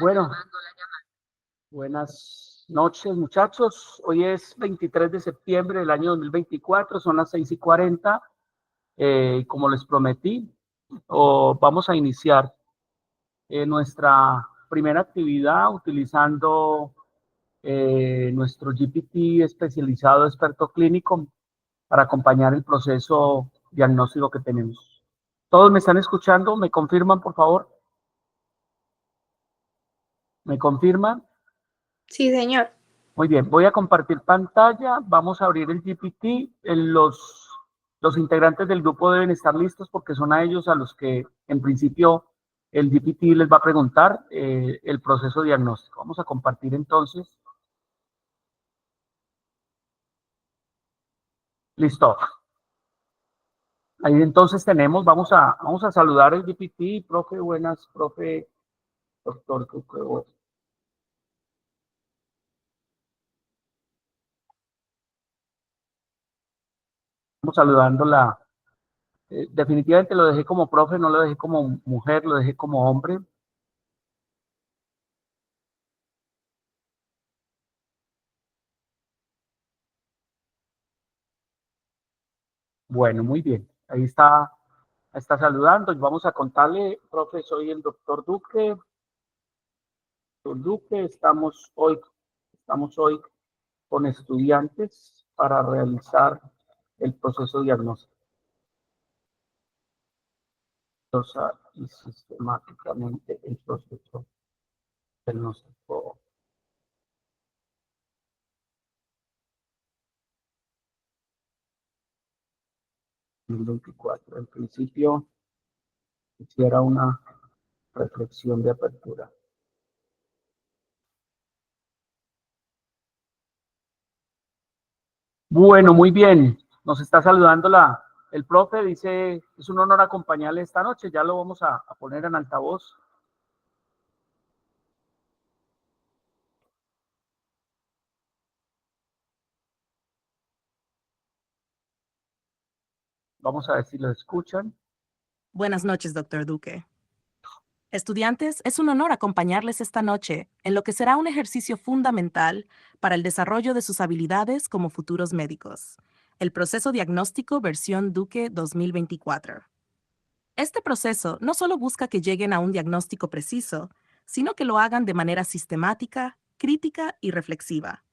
Bueno, buenas noches, muchachos. Hoy es 23 de septiembre del año 2024, son las 6:40. Como les prometí, vamos a iniciar nuestra primera actividad utilizando nuestro GPT especializado experto clínico para acompañar el proceso diagnóstico que tenemos. ¿Todos me están escuchando? ¿Me confirman, por favor? ¿Me confirman? Sí, señor. Muy bien, voy a compartir pantalla, vamos a abrir el GPT. Los integrantes del grupo deben estar listos porque son a ellos a los que en principio el GPT les va a preguntar el proceso diagnóstico. Vamos a compartir entonces. Listo. Ahí entonces tenemos, vamos a saludar al GPT. Profe, buenas, profe, doctor. Estamos saludándola. Definitivamente lo dejé como profe, no lo dejé como mujer, lo dejé como hombre. Bueno, muy bien. Ahí está saludando. Y vamos a contarle, profe, soy el doctor Duque. Doctor Duque, estamos hoy con estudiantes para realizar el proceso diagnóstico y sistemáticamente el proceso diagnóstico. En 2024. En principio, hiciera una reflexión de apertura. Bueno, muy bien. Nos está saludando el profe, dice, es un honor acompañarle esta noche, ya lo vamos a poner en altavoz. Vamos a ver si lo escuchan. Buenas noches, doctor Duque. Estudiantes, es un honor acompañarles esta noche en lo que será un ejercicio fundamental para el desarrollo de sus habilidades como futuros médicos, el proceso diagnóstico versión Duque 2024. Este proceso no solo busca que lleguen a un diagnóstico preciso, sino que lo hagan de manera sistemática, crítica y reflexiva.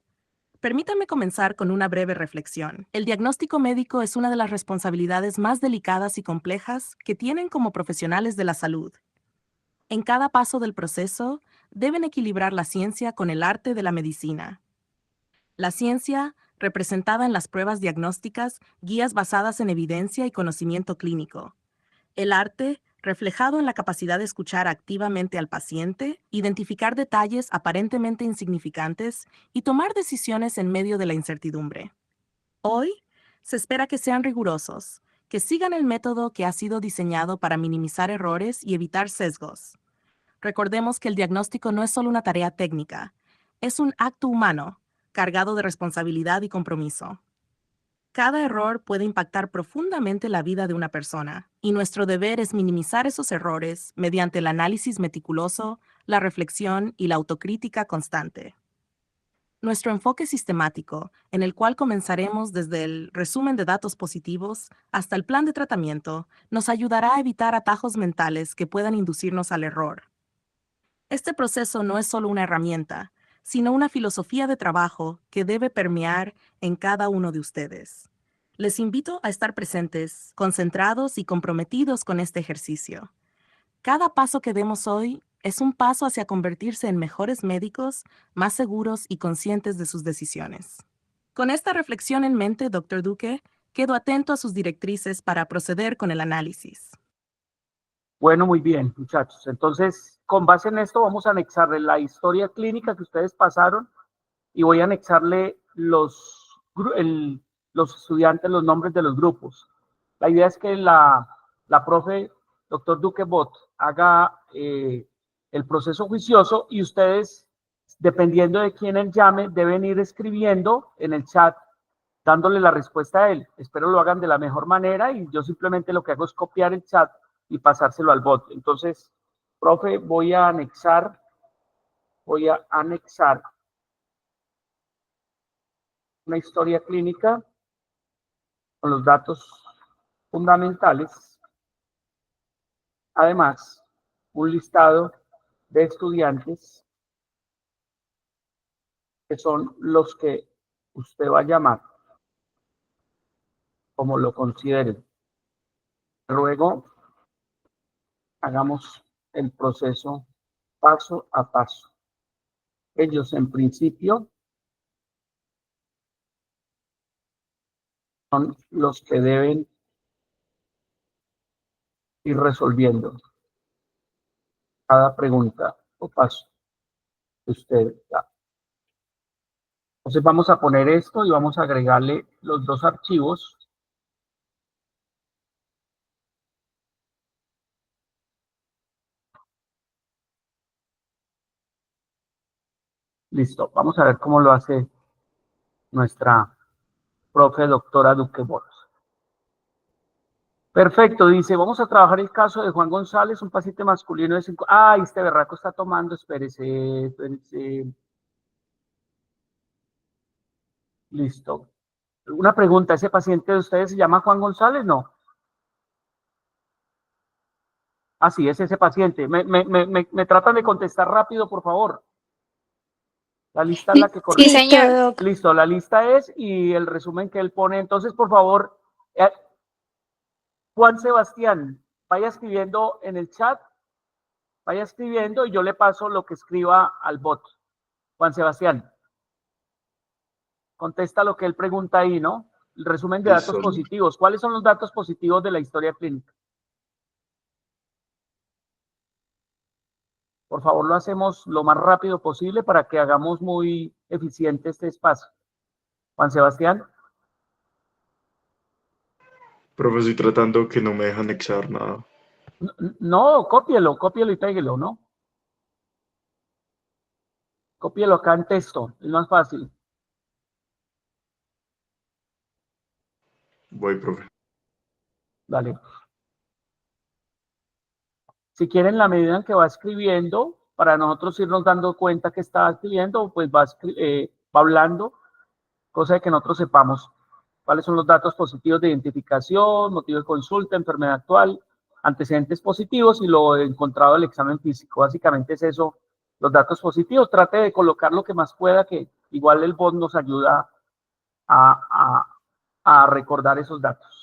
Permítanme comenzar con una breve reflexión. El diagnóstico médico es una de las responsabilidades más delicadas y complejas que tienen como profesionales de la salud. En cada paso del proceso, deben equilibrar la ciencia con el arte de la medicina. La ciencia, representada en las pruebas diagnósticas, guías basadas en evidencia y conocimiento clínico. El arte, reflejado en la capacidad de escuchar activamente al paciente, identificar detalles aparentemente insignificantes y tomar decisiones en medio de la incertidumbre. Hoy, se espera que sean rigurosos, que sigan el método que ha sido diseñado para minimizar errores y evitar sesgos. Recordemos que el diagnóstico no es solo una tarea técnica, es un acto humano, cargado de responsabilidad y compromiso. Cada error puede impactar profundamente la vida de una persona, y nuestro deber es minimizar esos errores mediante el análisis meticuloso, la reflexión y la autocrítica constante. Nuestro enfoque sistemático, en el cual comenzaremos desde el resumen de datos positivos hasta el plan de tratamiento, nos ayudará a evitar atajos mentales que puedan inducirnos al error. Este proceso no es solo una herramienta, sino una filosofía de trabajo que debe permear en cada uno de ustedes. Les invito a estar presentes, concentrados y comprometidos con este ejercicio. Cada paso que demos hoy es un paso hacia convertirse en mejores médicos, más seguros y conscientes de sus decisiones. Con esta reflexión en mente, Dr. Duque, quedo atento a sus directrices para proceder con el análisis. Bueno, muy bien, muchachos. Entonces, con base en esto, vamos a anexarle la historia clínica que ustedes pasaron y voy a anexarle los estudiantes, los nombres de los grupos. La idea es que la profe, doctor Duque Bot, haga el proceso juicioso y ustedes, dependiendo de quién él llame, deben ir escribiendo en el chat, dándole la respuesta a él. Espero lo hagan de la mejor manera y yo simplemente lo que hago es copiar el chat y pasárselo al bot. Entonces, profe, voy a anexar voy a anexar una historia clínica con los datos fundamentales. Además, un listado de estudiantes que son los que usted va a llamar como lo considere. Luego, hagamos el proceso paso a paso. Ellos, en principio, son los que deben ir resolviendo cada pregunta o paso que usted da. Entonces vamos a poner esto y vamos a agregarle los dos archivos. Listo, vamos a ver cómo lo hace nuestra profe doctora Duque Boros. Perfecto, dice, vamos a trabajar el caso de Juan González, un paciente masculino de 5... ¡Ay, este berraco está tomando! Espérese. Listo. Una pregunta, ¿ese paciente de ustedes se llama Juan González? No. Ah, sí, es ese paciente. Me tratan de contestar rápido, por favor. La lista es la que Sí, corresponde. señor. Doc. Listo, la lista es y el resumen que él pone. Entonces, por favor, Juan Sebastián, vaya escribiendo en el chat, vaya escribiendo y yo le paso lo que escriba al bot. Juan Sebastián, contesta lo que él pregunta ahí, ¿no? El resumen de datos positivos. ¿Cuáles son los datos positivos de la historia clínica? Por favor, lo hacemos lo más rápido posible para que hagamos muy eficiente este espacio. Juan Sebastián. Profe, estoy tratando que no me dejan anexar nada. No, cópielo y péguelo, ¿no? Cópielo acá en texto, es más fácil. Voy, profe. Dale. Si quieren, la medida en que va escribiendo, para nosotros irnos dando cuenta que está escribiendo, pues va hablando, cosa de que nosotros sepamos cuáles son los datos positivos de identificación, motivo de consulta, enfermedad actual, antecedentes positivos y lo encontrado del examen físico. Básicamente es eso, los datos positivos. Trate de colocar lo que más pueda, que igual el bot nos ayuda a recordar esos datos.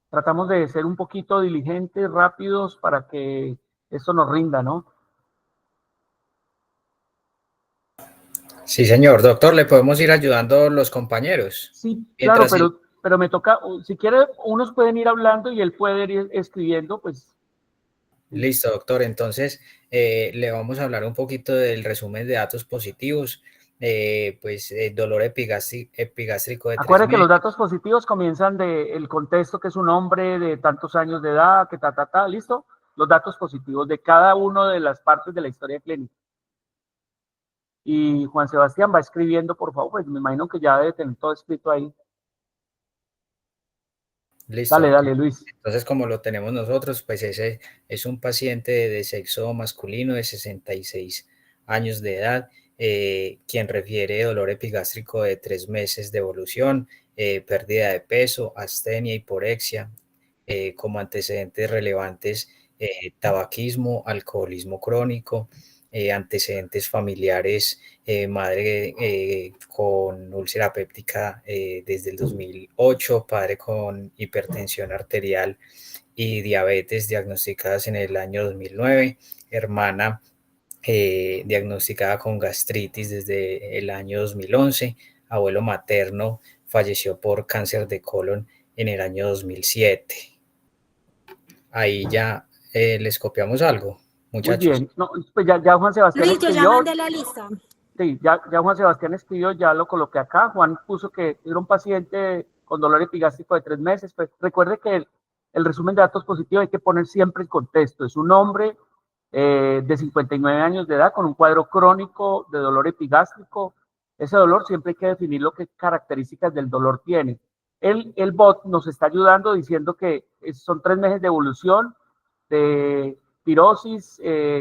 Tratamos de ser un poquito diligentes, rápidos, para que esto nos rinda, ¿no? Sí, señor. Doctor, ¿le podemos ir ayudando los compañeros? Sí, claro, Mientras pero me toca, si quiere, unos pueden ir hablando y él puede ir escribiendo, pues. Listo, doctor. Entonces, le vamos a hablar un poquito del resumen de datos positivos. Dolor epigástrico de 3 Acuérdate que los meses. datos positivos comienzan del contexto, que es un hombre de tantos años de edad, que ¿listo? Los datos positivos de cada una de las partes de la historia clínica. Y Juan Sebastián va escribiendo, por favor, pues me imagino que ya debe tener todo escrito ahí. Listo. Dale, Luis. Entonces, como lo tenemos nosotros, pues ese es un paciente de sexo masculino de 66 años de edad, quien refiere dolor epigástrico de 3 meses de evolución, pérdida de peso, astenia, hiporexia, como antecedentes relevantes, tabaquismo, alcoholismo crónico, antecedentes familiares, madre con úlcera péptica desde el 2008, padre con hipertensión arterial y diabetes diagnosticadas en el año 2009, hermana diagnosticada con gastritis desde el año 2011, abuelo materno falleció por cáncer de colon en el año 2007. Ahí ya les copiamos algo, muchachos. Muy bien. No, pues ya Juan Sebastián Listo, ya escribió. mandé la lista. Sí, ya Juan Sebastián escribió, ya lo coloqué acá. Juan puso que era un paciente con dolor epigástrico de 3 meses. Pues recuerde que el resumen de datos positivos hay que poner siempre el contexto. Es un hombre de 59 años de edad con un cuadro crónico de dolor epigástrico. Ese dolor siempre hay que definir lo que características del dolor tiene. El bot nos está ayudando diciendo que son 3 meses de evolución de pirosis,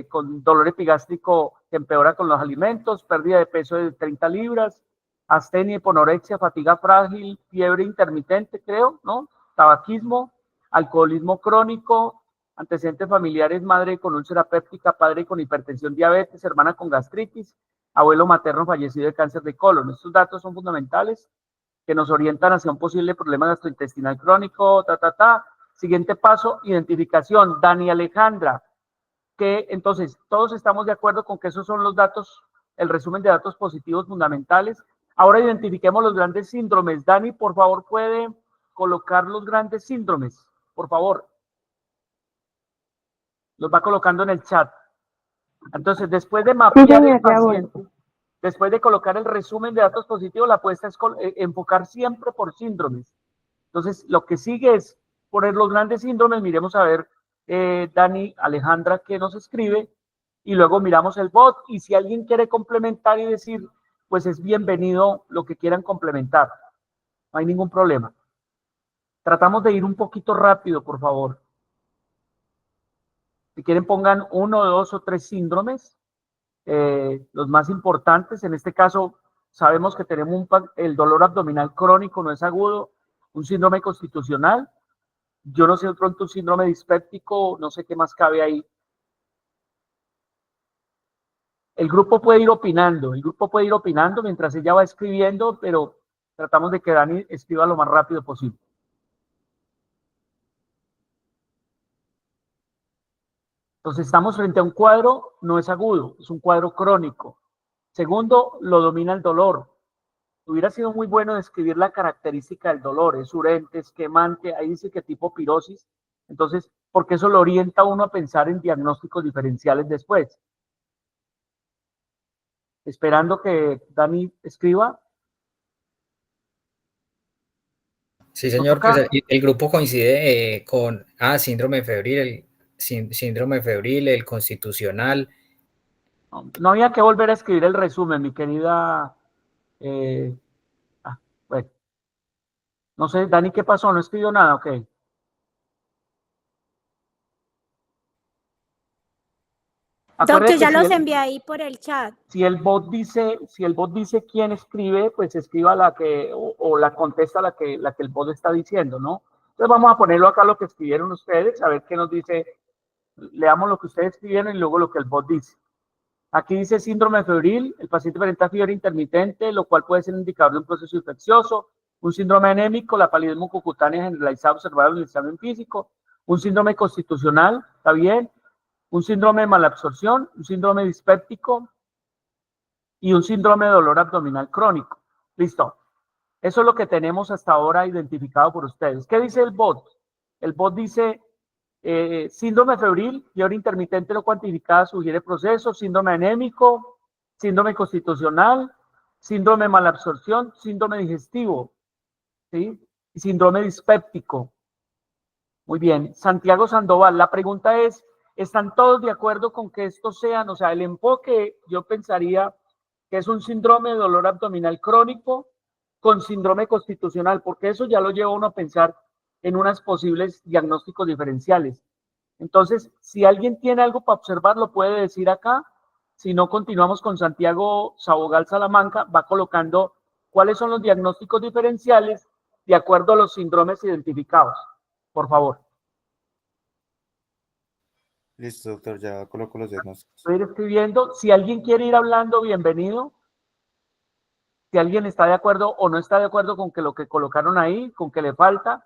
con dolor epigástrico que empeora con los alimentos, pérdida de peso de 30 libras, astenia, hiponorexia, fatiga frágil, fiebre intermitente, creo, ¿no? Tabaquismo, alcoholismo crónico, antecedentes familiares, madre con úlcera péptica, padre con hipertensión, diabetes, hermana con gastritis, abuelo materno fallecido de cáncer de colon. Estos datos son fundamentales que nos orientan hacia un posible problema gastrointestinal crónico, Siguiente paso, identificación. Dani Alejandra, que entonces todos estamos de acuerdo con que esos son los datos, el resumen de datos positivos fundamentales. Ahora identifiquemos los grandes síndromes. Dani, por favor, puede colocar los grandes síndromes, por favor. Los va colocando en el chat. Entonces, después de mapear el paciente, después de colocar el resumen de datos positivos, la apuesta es enfocar siempre por síndromes. Entonces, lo que sigue es poner los grandes síndromes. Miremos a ver, Dani, Alejandra, qué nos escribe, y luego miramos el bot, y si alguien quiere complementar y decir, pues es bienvenido lo que quieran complementar. No hay ningún problema. Tratamos de ir un poquito rápido, por favor. Si quieren, pongan 1, 2 o 3 síndromes, los más importantes. En este caso, sabemos que tenemos el dolor abdominal crónico, no es agudo, un síndrome constitucional. Yo no sé, de pronto un síndrome dispéptico, no sé qué más cabe ahí. El grupo puede ir opinando mientras ella va escribiendo, pero tratamos de que Dani escriba lo más rápido posible. Entonces estamos frente a un cuadro, no es agudo, es un cuadro crónico. Segundo, lo domina el dolor. Hubiera sido muy bueno describir la característica del dolor, es urente, es quemante, ahí dice que tipo pirosis. Entonces, porque eso lo orienta a uno a pensar en diagnósticos diferenciales después. Esperando que Dani escriba. Sí, señor, pues el grupo coincide con síndrome febril, síndrome febril, el constitucional. No había que volver a escribir el resumen, mi querida. Bueno. No sé, Dani, ¿qué pasó? ¿No escribió nada? Ok. Doctor, ya los envié ahí por el chat. Si el bot dice quién escribe, pues escriba la que, o la contesta la que el bot está diciendo, ¿no? Entonces vamos a ponerlo acá lo que escribieron ustedes, a ver qué nos dice. Leamos lo que ustedes escribieron y luego lo que el bot dice. Aquí dice síndrome febril, el paciente presenta fiebre intermitente, lo cual puede ser un indicador de un proceso infeccioso, un síndrome anémico, la palidez mucocutánea generalizada observada en el examen físico, un síndrome constitucional, ¿está bien? Un síndrome de malabsorción, un síndrome dispéptico y un síndrome de dolor abdominal crónico. Listo. Eso es lo que tenemos hasta ahora identificado por ustedes. ¿Qué dice el bot? El bot dice síndrome febril, fiebre intermitente no cuantificada sugiere proceso, síndrome anémico, síndrome constitucional, síndrome de malabsorción, síndrome digestivo, ¿sí? Y síndrome dispéptico. Muy bien. Santiago Sandoval, la pregunta es, ¿están todos de acuerdo con que estos sean, o sea, el enfoque, yo pensaría que es un síndrome de dolor abdominal crónico con síndrome constitucional, porque eso ya lo lleva uno a pensar en unos posibles diagnósticos diferenciales. Entonces, si alguien tiene algo para observar, lo puede decir acá. Si no, continuamos con Santiago Sabogal Salamanca, va colocando cuáles son los diagnósticos diferenciales de acuerdo a los síndromes identificados. Por favor. Listo, doctor, ya coloco los diagnósticos. Estoy ir escribiendo. Si alguien quiere ir hablando, bienvenido. Si alguien está de acuerdo o no está de acuerdo con que lo que colocaron ahí, con que le falta,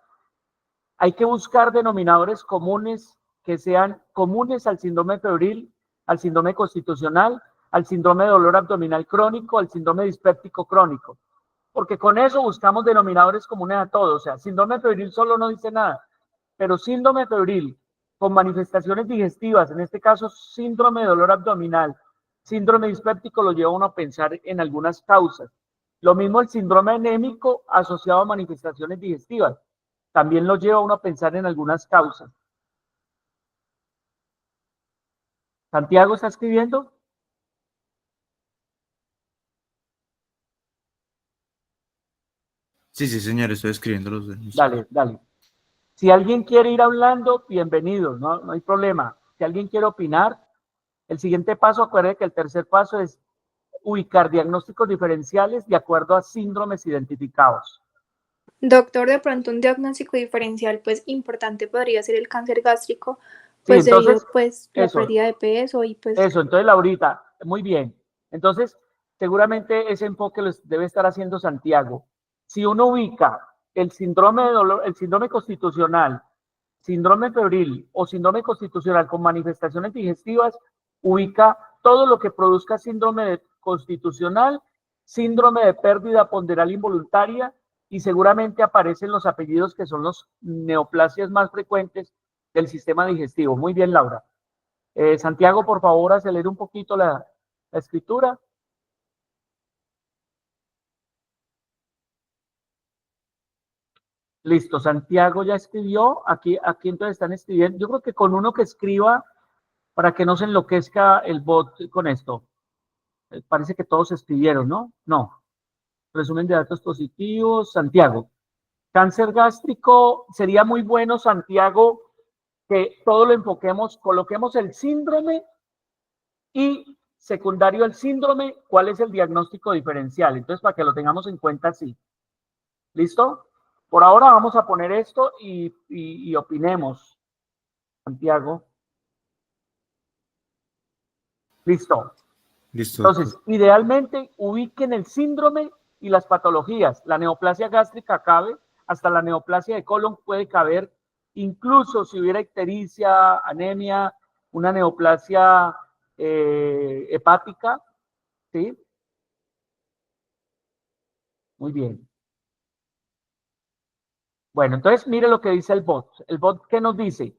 hay que buscar denominadores comunes que sean comunes al síndrome febril, al síndrome constitucional, al síndrome de dolor abdominal crónico, al síndrome dispéptico crónico. Porque con eso buscamos denominadores comunes a todos. O sea, síndrome febril solo no dice nada, pero síndrome febril con manifestaciones digestivas, en este caso síndrome de dolor abdominal, síndrome dispéptico, lo lleva a uno a pensar en algunas causas. Lo mismo el síndrome anémico asociado a manifestaciones digestivas, también lo lleva a uno a pensar en algunas causas. ¿Santiago está escribiendo? Sí, señor, estoy escribiendo los diagnósticos. Dale, dale. Si alguien quiere ir hablando, bienvenidos, no hay problema. Si alguien quiere opinar, el siguiente paso, acuérdense que el tercer paso es ubicar diagnósticos diferenciales de acuerdo a síndromes identificados. Doctor, de pronto un diagnóstico diferencial, pues importante podría ser el cáncer gástrico, pues Sí, entonces, debido pues la eso. pérdida de peso y pues Eso, entonces Laurita, muy bien. Entonces, seguramente ese enfoque lo debe estar haciendo Santiago. Si uno ubica el síndrome de dolor, el síndrome constitucional, síndrome febril o síndrome constitucional con manifestaciones digestivas, ubica todo lo que produzca síndrome constitucional, síndrome de pérdida ponderal involuntaria, y seguramente aparecen los apellidos que son los neoplasias más frecuentes del sistema digestivo. Muy bien, Laura. Santiago, por favor, acelere un poquito la escritura. Listo, Santiago ya escribió. Aquí entonces están escribiendo. Yo creo que con uno que escriba para que no se enloquezca el bot con esto. Parece que todos escribieron, ¿no? No. Resumen de datos positivos. Santiago. Cáncer gástrico. Sería muy bueno, Santiago, que todo lo enfoquemos, coloquemos el síndrome y secundario al síndrome, ¿cuál es el diagnóstico diferencial? Entonces, para que lo tengamos en cuenta así. ¿Listo? Por ahora vamos a poner esto y opinemos. Santiago. Listo. Listo. Entonces, idealmente ubiquen el síndrome y las patologías. La neoplasia gástrica cabe, hasta la neoplasia de colon puede caber, incluso si hubiera ictericia, anemia, una neoplasia hepática, ¿sí? Muy bien. Bueno, entonces mire lo que dice el bot. El bot, ¿qué nos dice?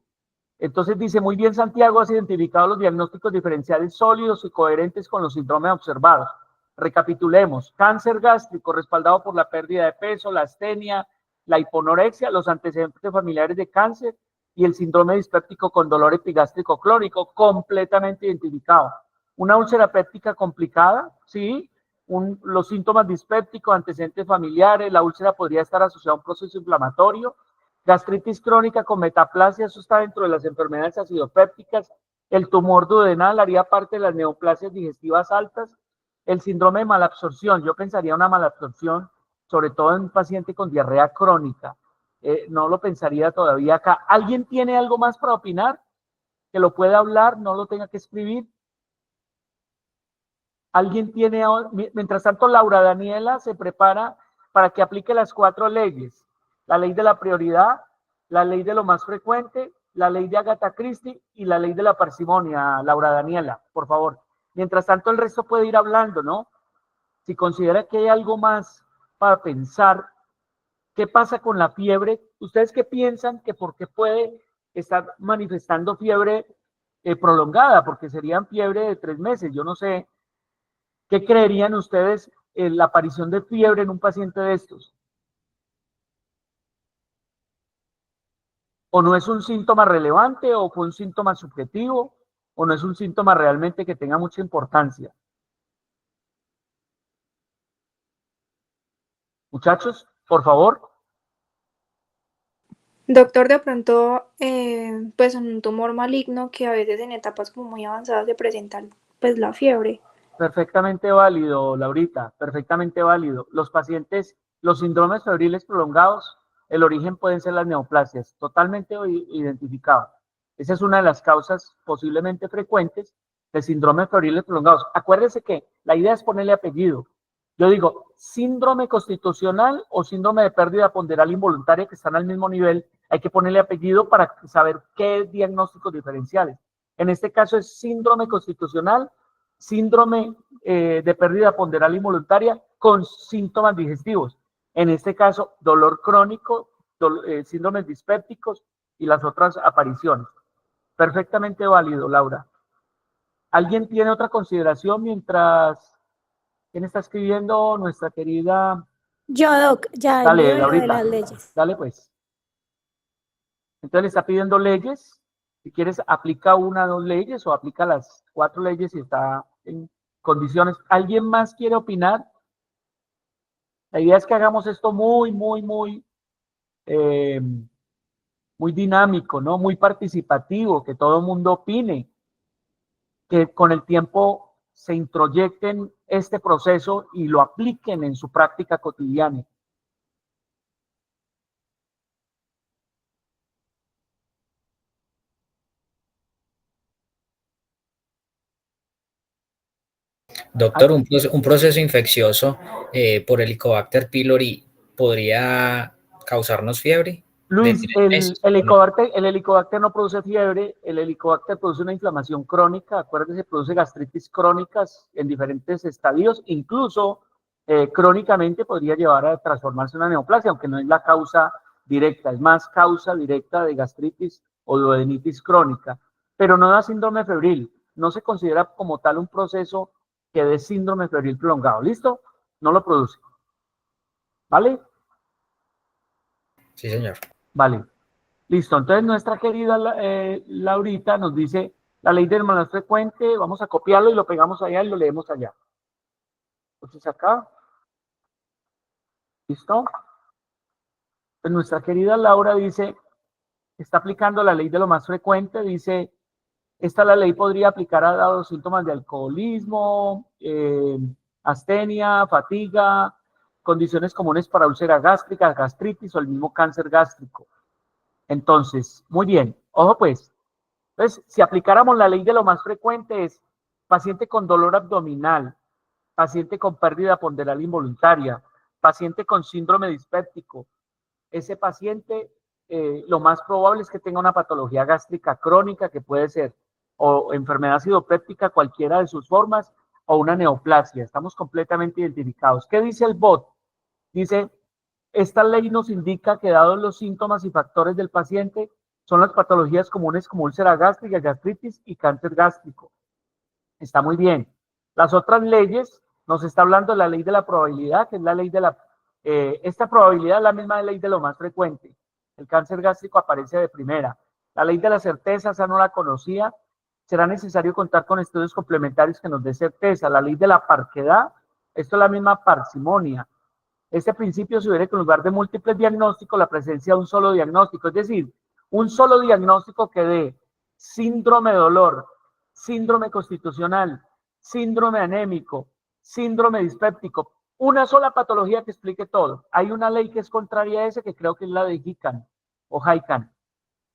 Entonces dice, muy bien, Santiago, has identificado los diagnósticos diferenciales sólidos y coherentes con los síndromes observados. Recapitulemos: cáncer gástrico respaldado por la pérdida de peso, la astenia, la hiponorexia, los antecedentes familiares de cáncer y el síndrome dispéptico con dolor epigástrico crónico, completamente identificado. Una úlcera péptica complicada, sí. Los síntomas dispépticos, antecedentes familiares, la úlcera podría estar asociada a un proceso inflamatorio. Gastritis crónica con metaplasia, eso está dentro de las enfermedades acidopépticas. El tumor duodenal haría parte de las neoplasias digestivas altas. El síndrome de malabsorción, yo pensaría una malabsorción, sobre todo en un paciente con diarrea crónica. No lo pensaría todavía acá. ¿Alguien tiene algo más para opinar? Que lo pueda hablar, no lo tenga que escribir. ¿Alguien tiene? Mientras tanto, Laura Daniela se prepara para que aplique las 4 leyes. La ley de la prioridad, la ley de lo más frecuente, la ley de Agatha Christie y la ley de la parsimonia. Laura Daniela, por favor. Mientras tanto, el resto puede ir hablando, ¿no? Si considera que hay algo más para pensar, ¿qué pasa con la fiebre? ¿Ustedes qué piensan que por qué puede estar manifestando fiebre prolongada? Porque serían fiebre de 3 meses, yo no sé. ¿Qué creerían ustedes en la aparición de fiebre en un paciente de estos? ¿O no es un síntoma relevante, o fue un síntoma subjetivo, o no es un síntoma realmente que tenga mucha importancia? Muchachos, por favor. doctor, de pronto pues en un tumor maligno que a veces en etapas como muy avanzadas se presenta pues la fiebre. Perfectamente válido, Laurita, perfectamente válido. Los pacientes, los síndromes febriles prolongados, el origen pueden ser las neoplasias, totalmente identificado. Esa es una de las causas posiblemente frecuentes de síndromes febriles prolongados. Acuérdense que la idea es ponerle apellido. Yo digo, síndrome constitucional o síndrome de pérdida ponderal involuntaria, que están al mismo nivel, hay que ponerle apellido para saber qué diagnósticos diferenciales. En este caso es síndrome constitucional, síndrome de pérdida ponderal involuntaria con síntomas digestivos. En este caso, dolor crónico, síndromes dispépticos y las otras apariciones. Perfectamente válido, Laura. ¿Alguien tiene otra consideración mientras... ¿Quién está escribiendo? Nuestra querida... Yo, Doc, ya Dale, envío lo de Laurita. las leyes. Dale, pues. Entonces le está pidiendo leyes. Si quieres, aplica 1 o 2 leyes o aplica las 4 leyes si está en condiciones. ¿Alguien más quiere opinar? La idea es que hagamos esto muy muy dinámico, ¿no? Muy participativo, que todo el mundo opine, que con el tiempo se introyecten este proceso y lo apliquen en su práctica cotidiana. Doctor, un proceso infeccioso por Helicobacter pylori podría causarnos fiebre de Luis, 3 meses. el helicobacter no produce fiebre, el helicobacter produce una inflamación crónica, acuérdense, produce gastritis crónicas en diferentes estadios, incluso crónicamente podría llevar a transformarse en una neoplasia, aunque no es la causa directa, es más causa directa de gastritis o duodenitis crónica, pero no da síndrome febril, no se considera como tal un proceso que dé síndrome febril prolongado, ¿listo? No lo produce, ¿vale? Sí, señor. Vale. Listo, entonces nuestra querida Laurita nos dice la ley del más frecuente, vamos a copiarlo y lo pegamos allá y lo leemos allá. Entonces acá, listo. Pues nuestra querida Laura dice, está aplicando la ley de lo más frecuente, dice, la ley podría aplicar a dados síntomas de alcoholismo, astenia, fatiga, condiciones comunes para úlcera gástrica, gastritis o el mismo cáncer gástrico. Entonces, muy bien, ojo pues. Entonces, si aplicáramos la ley de lo más frecuente es paciente con dolor abdominal, paciente con pérdida ponderal involuntaria, paciente con síndrome dispéptico. Ese paciente, lo más probable es que tenga una patología gástrica crónica que puede ser o enfermedad acidopéptica, cualquiera de sus formas, o una neoplasia. Estamos completamente identificados. ¿Qué dice el BOT? Dice, esta ley nos indica que dados los síntomas y factores del paciente, son las patologías comunes como úlcera gástrica, gastritis y cáncer gástrico. Está muy bien. Las otras leyes, nos está hablando de la ley de la probabilidad, que es la ley de la... esta probabilidad es la misma ley de lo más frecuente. El cáncer gástrico aparece de primera. La ley de la certeza, esa no la conocía. Será necesario contar con estudios complementarios que nos dé certeza. La ley de la parquedad, esto es la misma parsimonia. Este principio sugiere que en lugar de múltiples diagnósticos, la presencia de un solo diagnóstico, es decir, un solo diagnóstico que dé síndrome de dolor, síndrome constitucional, síndrome anémico, síndrome dispéptico, una sola patología que explique todo. Hay una ley que es contraria a ese, que creo que es la de Hican o Haikan.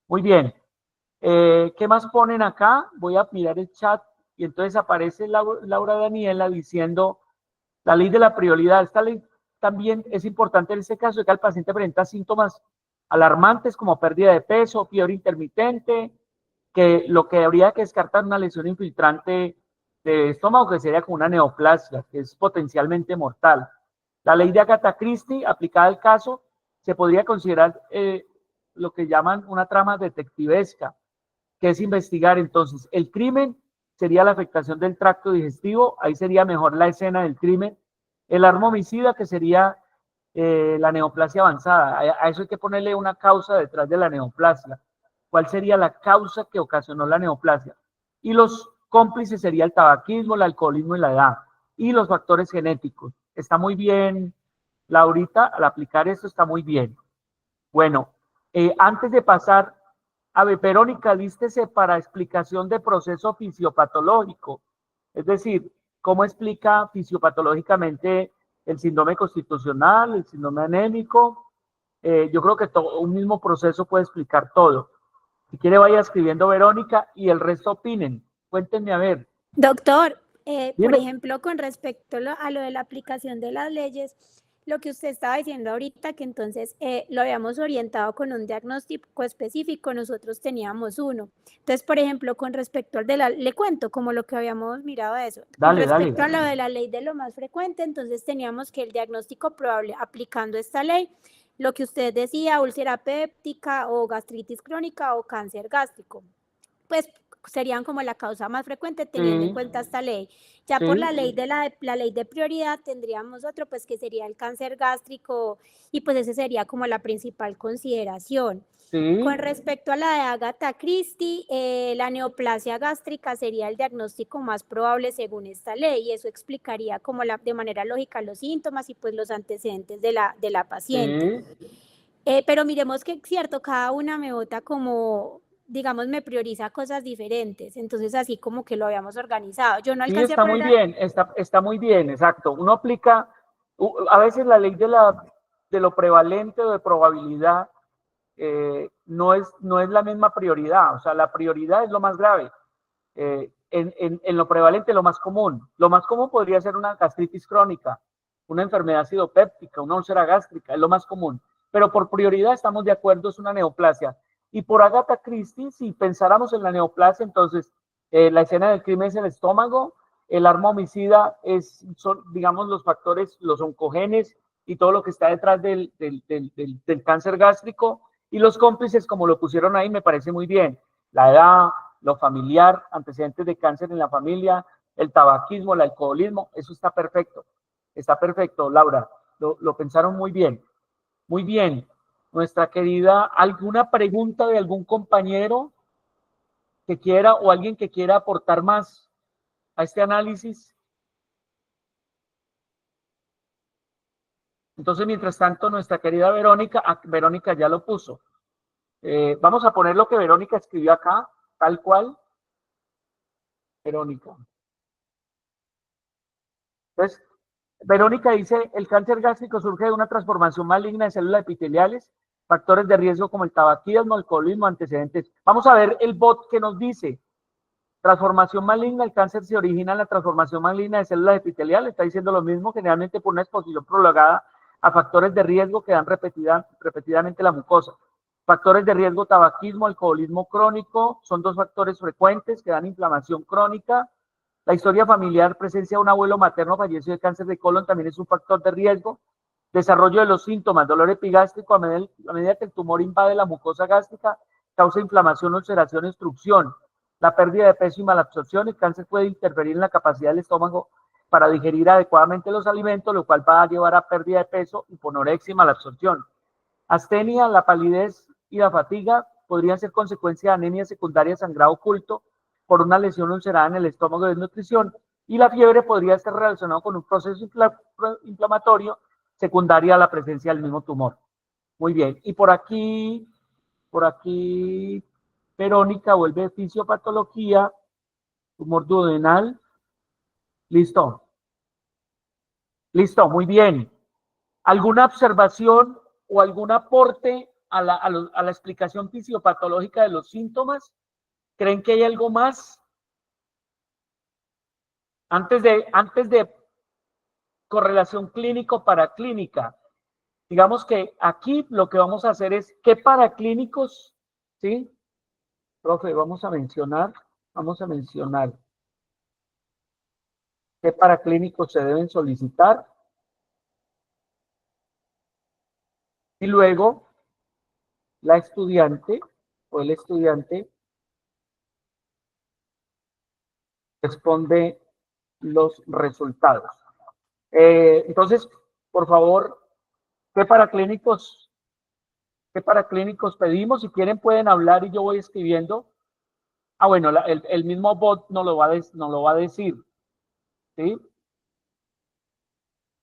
Muy bien. ¿Qué más ponen acá? Voy a mirar el chat y entonces aparece Laura Daniela diciendo la ley de la prioridad. Esta ley también es importante en este caso de que el paciente presenta síntomas alarmantes como pérdida de peso, fiebre intermitente, que lo que habría que descartar una lesión infiltrante de estómago que sería como una neoplasia, que es potencialmente mortal. La ley de Agatha Christie, aplicada al caso, se podría considerar lo que llaman una trama detectivesca, que es investigar entonces el crimen, sería la afectación del tracto digestivo, ahí sería mejor la escena del crimen, el arma homicida, que sería la neoplasia avanzada, a eso hay que ponerle una causa detrás de la neoplasia. ¿Cuál sería la causa que ocasionó la neoplasia? Y los cómplices sería el tabaquismo, el alcoholismo y la edad. Y los factores genéticos. Está muy bien, Laurita, al aplicar esto está muy bien. Bueno, antes de pasar, a ver, Verónica, lístese para explicación de proceso fisiopatológico. Es decir, ¿cómo explica fisiopatológicamente el síndrome constitucional, el síndrome anémico? Yo creo que un mismo proceso puede explicar todo. Si quiere, vaya escribiendo Verónica y el resto opinen. Cuéntenme a ver. Doctor, por Dime. ejemplo, con respecto a lo de la aplicación de las leyes, lo que usted estaba diciendo ahorita, que entonces lo habíamos orientado con un diagnóstico específico, nosotros teníamos uno. Entonces, por ejemplo, con respecto al de le cuento como lo que habíamos mirado de eso. Dale, con respecto dale. a lo de la ley de lo más frecuente, entonces teníamos que el diagnóstico probable aplicando esta ley, lo que usted decía, úlcera péptica o gastritis crónica o cáncer gástrico, pues serían como la causa más frecuente teniendo en cuenta esta ley. Ya por la ley de la ley de prioridad tendríamos otro, pues que sería el cáncer gástrico y pues ese sería como la principal consideración. Con respecto a la de Agatha Christie, la neoplasia gástrica sería el diagnóstico más probable según esta ley y eso explicaría como de manera lógica los síntomas y pues los antecedentes de la paciente. Pero miremos que, cierto, cada una me vota como, digamos, me prioriza cosas diferentes. Entonces, así como que lo habíamos organizado. Yo no Sí, alcancé a está muy poner bien, está muy bien, exacto. Uno aplica, a veces la ley de lo prevalente o de probabilidad no es la misma prioridad, o sea, la prioridad es lo más grave. En lo prevalente, lo más común. Lo más común podría ser una gastritis crónica, una enfermedad acidopéptica, una úlcera gástrica, es lo más común. Pero por prioridad estamos de acuerdo, es una neoplasia. Y por Agatha Christie, si pensáramos en la neoplasia, entonces la escena del crimen es el estómago, el arma homicida son, digamos, los factores, los oncogenes y todo lo que está detrás del cáncer gástrico. Y los cómplices, como lo pusieron ahí, me parece muy bien. La edad, lo familiar, antecedentes de cáncer en la familia, el tabaquismo, el alcoholismo, eso está perfecto, Laura, lo pensaron muy bien, muy bien. Nuestra querida, ¿alguna pregunta de algún compañero que quiera o alguien que quiera aportar más a este análisis? Entonces, mientras tanto, nuestra querida Verónica, Verónica ya lo puso. Vamos a poner lo que Verónica escribió acá, tal cual. Verónica. Entonces, Verónica dice, el cáncer gástrico surge de una transformación maligna de células epiteliales, factores de riesgo como el tabaquismo, alcoholismo, antecedentes. Vamos a ver el bot que nos dice, transformación maligna, el cáncer se origina en la transformación maligna de células epiteliales, está diciendo lo mismo, generalmente por una exposición prolongada a factores de riesgo que dan repetidamente la mucosa. Factores de riesgo, tabaquismo, alcoholismo crónico, son dos factores frecuentes que dan inflamación crónica. La historia familiar, presencia de un abuelo materno fallecido de cáncer de colon también es un factor de riesgo. Desarrollo de los síntomas, dolor epigástrico a medida que el tumor invade la mucosa gástrica, causa inflamación, ulceración, obstrucción. La pérdida de peso y malabsorción, el cáncer puede interferir en la capacidad del estómago para digerir adecuadamente los alimentos, lo cual va a llevar a pérdida de peso, hiponorexia y malabsorción. Astenia, la palidez y la fatiga podrían ser consecuencia de anemia secundaria, sangrado oculto, por una lesión ulcerada en el estómago de desnutrición, y la fiebre podría estar relacionada con un proceso inflamatorio secundario a la presencia del mismo tumor. Muy bien, y por aquí, Verónica vuelve fisiopatología, tumor duodenal, listo, muy bien. ¿Alguna observación o algún aporte a la explicación fisiopatológica de los síntomas? ¿Creen que hay algo más? Antes de correlación clínico-paraclínica, digamos que aquí lo que vamos a hacer es, ¿qué paraclínicos? ¿Sí? Profe, vamos a mencionar qué paraclínicos se deben solicitar. Y luego, la estudiante o el estudiante responde los resultados. Entonces, por favor, ¿qué paraclínicos pedimos? Si quieren pueden hablar y yo voy escribiendo. Ah, bueno, el mismo bot nos lo va a decir. ¿Sí?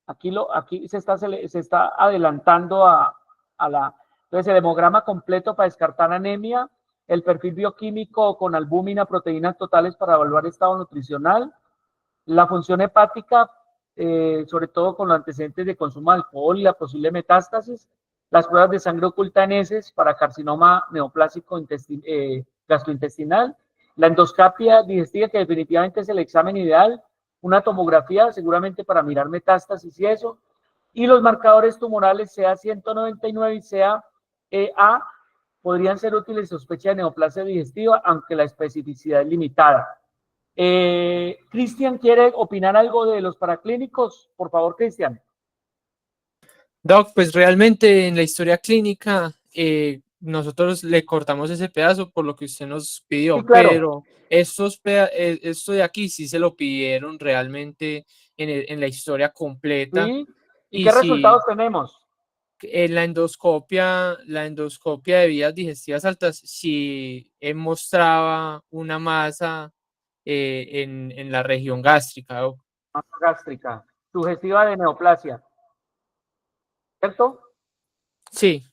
Aquí se está adelantando entonces el hemograma completo para descartar anemia, el perfil bioquímico con albúmina, proteínas totales para evaluar estado nutricional, la función hepática, sobre todo con los antecedentes de consumo de alcohol y la posible metástasis, las pruebas de sangre oculta en heces para carcinoma neoplásico gastrointestinal, la endoscopia digestiva, que definitivamente es el examen ideal, una tomografía seguramente para mirar metástasis y eso, y los marcadores tumorales CA199 y CA podrían ser útiles en sospecha de neoplasia digestiva, aunque la especificidad es limitada. Cristian, ¿quiere opinar algo de los paraclínicos? Por favor, Cristian. Doc, pues realmente en la historia clínica nosotros le cortamos ese pedazo por lo que usted nos pidió, Sí, claro. pero esto de aquí sí se lo pidieron realmente en la historia completa. ¿Sí? ¿Y Y qué sí, resultados tenemos? en la endoscopia de vías digestivas altas sí mostraba una masa en la región gástrica, Doc. Masa gástrica, sugestiva de neoplasia. ¿Cierto? Sí.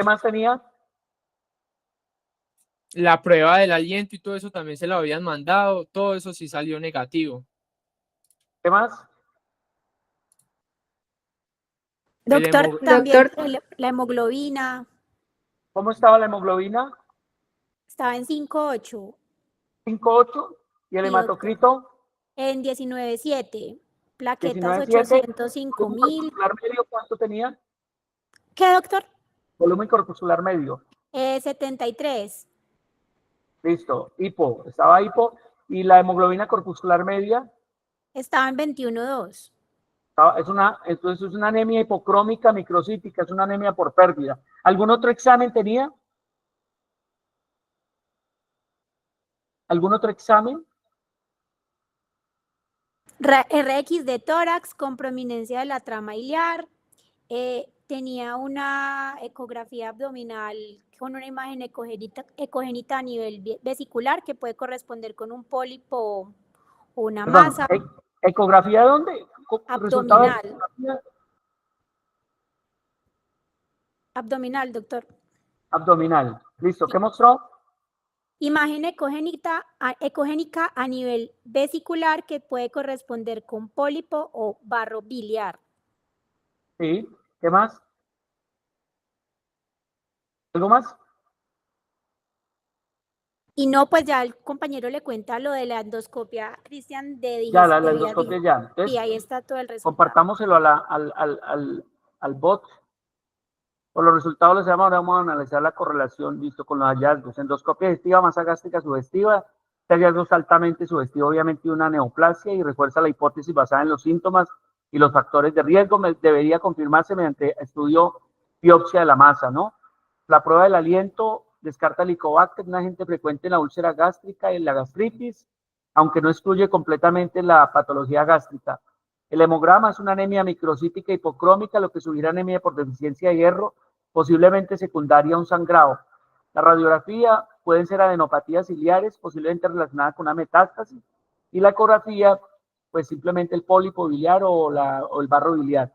¿Qué más tenía? La prueba del aliento y todo eso también se lo habían mandado, todo eso sí salió negativo. ¿Qué más? El Doctor, hemo- también Doctor, la hemoglobina ¿Cómo estaba la hemoglobina? estaba en 5.8. 5.8. ¿Y el Sí, doctor. hematocrito? En 19.7. Plaquetas 19.7. 805.000. ¿Corpuscular medio cuánto tenía? ¿Qué, doctor? Volumen corpuscular medio. 73. Listo. Hipo. Estaba hipo. ¿Y la hemoglobina corpuscular media? Estaba en 21.2. Entonces es una anemia hipocrómica microcítica, es una anemia por pérdida. ¿Algún otro examen tenía? ¿Algún otro examen? RX de tórax con prominencia de la trama iliar. Tenía una ecografía abdominal con una imagen ecogénita a nivel vesicular que puede corresponder con un pólipo o una Perdón, masa ¿ecografía dónde? ¿Resultado de abdominal. ecografía? Abdominal, doctor. Abdominal. Listo. ¿Qué mostró? Imagen ecogénica a nivel vesicular que puede corresponder con pólipo o barro biliar. Sí. ¿Qué más? ¿Algo más? Y no, pues ya el compañero le cuenta lo de la endoscopia, Cristian, de Ya, la vías endoscopia ya. Entonces, Sí, ahí está todo el resultado. compartámoselo al bot. Por los resultados les llamo, ahora vamos a analizar la correlación, listo, con los hallazgos. Endoscopia digestiva, masa gástrica sugestiva. Este hallazgo es altamente sugestivo, obviamente, de una neoplasia y refuerza la hipótesis basada en los síntomas y los factores de riesgo. Debería confirmarse mediante estudio biopsia de la masa, ¿no? La prueba del aliento descarta el Helicobacter, un agente frecuente en la úlcera gástrica y en la gastritis, aunque no excluye completamente la patología gástrica. El hemograma es una anemia microcítica hipocrómica, lo que sugiere anemia por deficiencia de hierro, posiblemente secundaria a un sangrado. La radiografía pueden ser adenopatías ciliares, posiblemente relacionada con una metástasis, y la ecografía, pues simplemente el pólipo biliar o el barro biliar.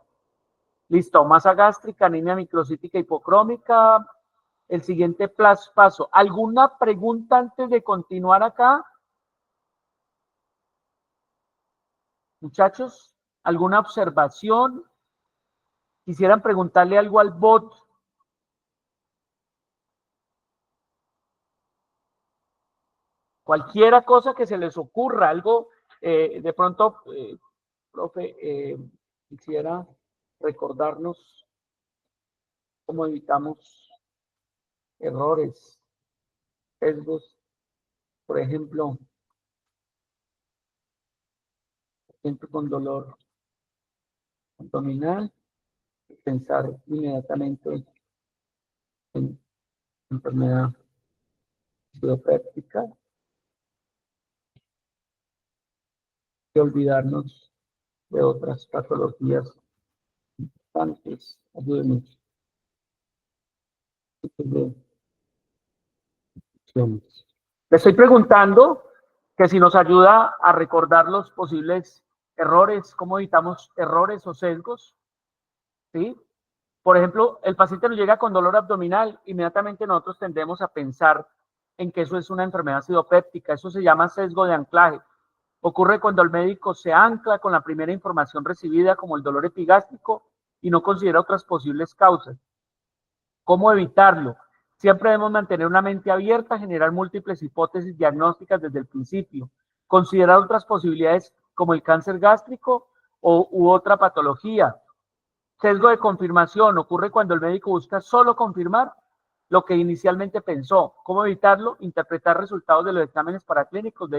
Listo, masa gástrica, anemia microcítica hipocrómica. El siguiente paso. ¿Alguna pregunta antes de continuar acá? Muchachos, ¿alguna observación? ¿Quisieran preguntarle algo al bot? Cualquiera cosa que se les ocurra, algo, de pronto, profe, quisiera recordarnos cómo evitamos errores, sesgos, por ejemplo, paciente con dolor abdominal, pensar inmediatamente en enfermedad idiopática y olvidarnos de otras patologías importantes. Ayúdenme. Le estoy preguntando que si nos ayuda a recordar los posibles errores, cómo evitamos errores o sesgos, ¿sí? Por ejemplo, el paciente nos llega con dolor abdominal, inmediatamente nosotros tendemos a pensar en que eso es una enfermedad acidopéptica, eso se llama sesgo de anclaje. Ocurre cuando el médico se ancla con la primera información recibida como el dolor epigástrico y no considera otras posibles causas. ¿Cómo evitarlo? Siempre debemos mantener una mente abierta, generar múltiples hipótesis diagnósticas desde el principio, considerar otras posibilidades como el cáncer gástrico u otra patología. Sesgo de confirmación ocurre cuando el médico busca solo confirmar lo que inicialmente pensó. ¿Cómo evitarlo? Interpretar resultados de los exámenes paraclínicos.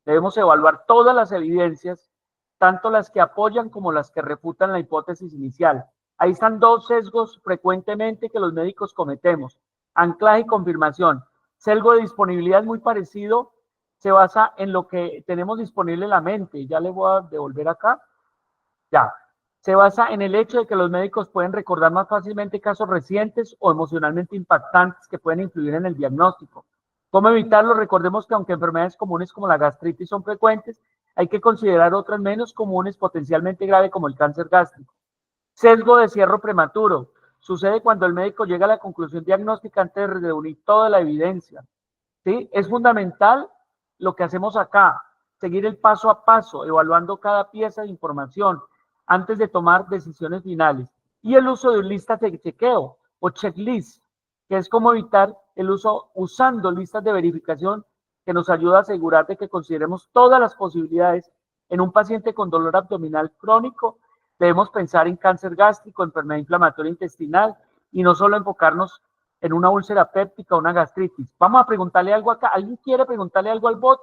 Debemos evaluar todas las evidencias, tanto las que apoyan como las que refutan la hipótesis inicial. Ahí están dos sesgos frecuentemente que los médicos cometemos: anclaje y confirmación. Sesgo de disponibilidad es muy parecido, se basa en lo que tenemos disponible en la mente. Ya le voy a devolver acá. Ya. Se basa en el hecho de que los médicos pueden recordar más fácilmente casos recientes o emocionalmente impactantes que pueden influir en el diagnóstico. ¿Cómo evitarlo? Recordemos que aunque enfermedades comunes como la gastritis son frecuentes, hay que considerar otras menos comunes, potencialmente graves, como el cáncer gástrico. Sesgo de cierre prematuro. sucede cuando el médico llega a la conclusión diagnóstica antes de reunir toda la evidencia. ¿Sí? Es fundamental lo que hacemos acá, seguir el paso a paso, evaluando cada pieza de información antes de tomar decisiones finales. Y el uso de un listas de chequeo o checklist, que es como evitar el uso usando listas de verificación que nos ayuda a asegurar de que consideremos todas las posibilidades. En un paciente con dolor abdominal crónico, debemos pensar en cáncer gástrico, enfermedad inflamatoria intestinal y no solo enfocarnos en una úlcera péptica o una gastritis. Vamos a preguntarle algo acá. ¿Alguien quiere preguntarle algo al bot?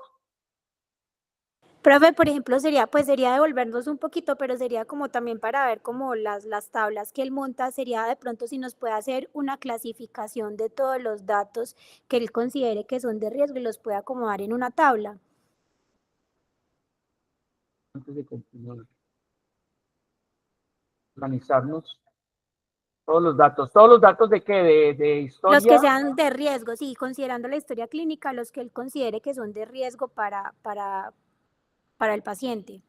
Profe, por ejemplo, sería devolvernos un poquito, pero sería como también para ver como las tablas que él monta, sería de pronto si nos puede hacer una clasificación de todos los datos que él considere que son de riesgo y los puede acomodar en una tabla. Antes de continuar, organizarnos todos los datos de qué, de historia. Los que sean de riesgo, sí, considerando la historia clínica, los que él considere que son de riesgo para el paciente.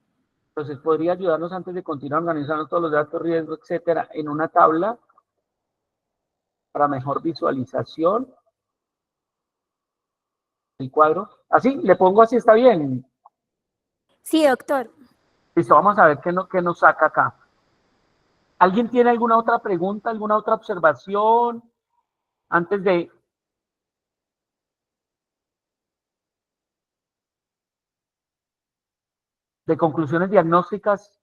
Entonces podría ayudarnos antes de continuar organizando todos los datos, riesgo, etcétera, en una tabla para mejor visualización del cuadro. Así, le pongo así, está bien. Sí, doctor. Listo, vamos a ver qué nos saca acá. ¿Alguien tiene alguna otra pregunta, alguna otra observación antes de conclusiones diagnósticas?